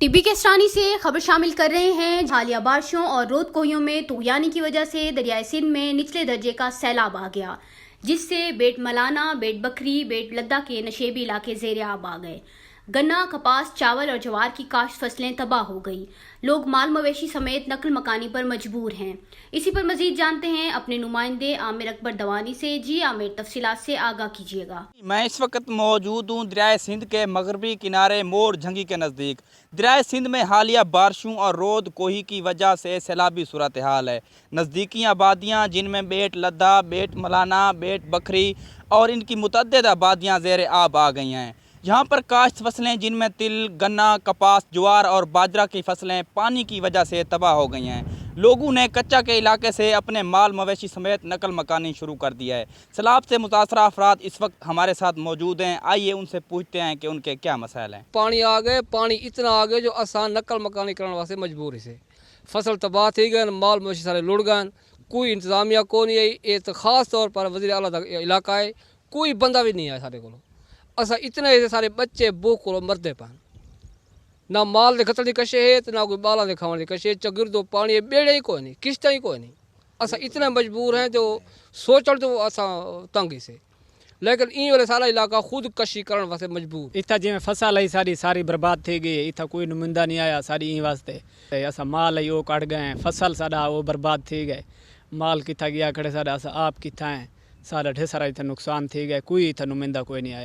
TB के सरानी से खबर शामिल कर रहे हैं। हालिया बारिशों और रोद कोहियों में तूफानी की वजह से दरियाए सिंध में निचले दर्जे का सैलाब आ गया, जिससे बेट मलाना, बेट बकरी, बेट लद्दा के नशेबी इलाके ज़ेरे आब आ गए। गन्ना, कपास, चावल और ज्वार की काश्त फसलें तबाह हो गई। लोग माल मवेशी समेत नकल मकानी पर मजबूर हैं। इसी पर मजीद जानते हैं अपने नुमाइंदे आमिर अकबर दवानी से। जी आमिर, तफसीलात से आगाह कीजिएगा। मैं इस वक्त मौजूद हूँ दरियाए सिंध के मगरबी किनारे मोर झंगी के नज़दीक। दरियाए सिंध में हालिया बारिशों और रोद कोही की वजह से सैलाबी सूरत हाल है। नज़दीकी आबादियाँ जिनमें बेट लद्दा, बेट मलाना, बेट बकरी और इनकी मुतअद्दिद आबादियाँ ज़ेरे आब आ गई हैं। यहाँ पर काश्त फसलें जिनमें तिल, गन्ना, कपास, ज्वार और बाजरा की फसलें पानी की वजह से तबाह हो गई हैं। लोगों ने कच्चा के इलाके से अपने माल मवेशी समेत नकल मकानी शुरू कर दिया है। सैलाब से मुतासरा अफराद इस वक्त हमारे साथ मौजूद हैं। आइए उनसे पूछते हैं कि उनके क्या मसाइल हैं। पानी आ गए, पानी इतना आ गए जो आसान नकल मकानी करने वास्ते मजबूर से फसल तबाह थी गए, माल मवेशी सारे लुढ़ गए। कोई इंतजामिया को नहीं आई। ये तो खास तौर पर वज़ीर आला तक इलाका है, कोई बंदा भी नहीं आया सारे को। असा इतने सारे बच्चे भूख को मरते पान, ना माल खतल की कशे है तो ना कोई बाला के खाने की कशे। चगिरदो पानी बेड़े ही कोई नहीं, किश्त ही कोई नहीं। असा इतने मजबूर हैं जो सोचल तो असा तंगी से, लेकिन इन वाले सारा इलाका खुद कशी करने वास्ते मजबूर। इतना जिमें फसल आई सारी बर्बाद थी गई। इतना कोई नुमाइंदा नहीं आया सारी इन वास्ते। असा माल आई वो कट गए, फसल सारा वो बर्बाद थी गए। माल कितना गया खड़े सारा असा आप कितना है, सारा ढेर सारा इतना नुकसान थी गए। कोई इतना नुमाइंदा कोई नहीं आया।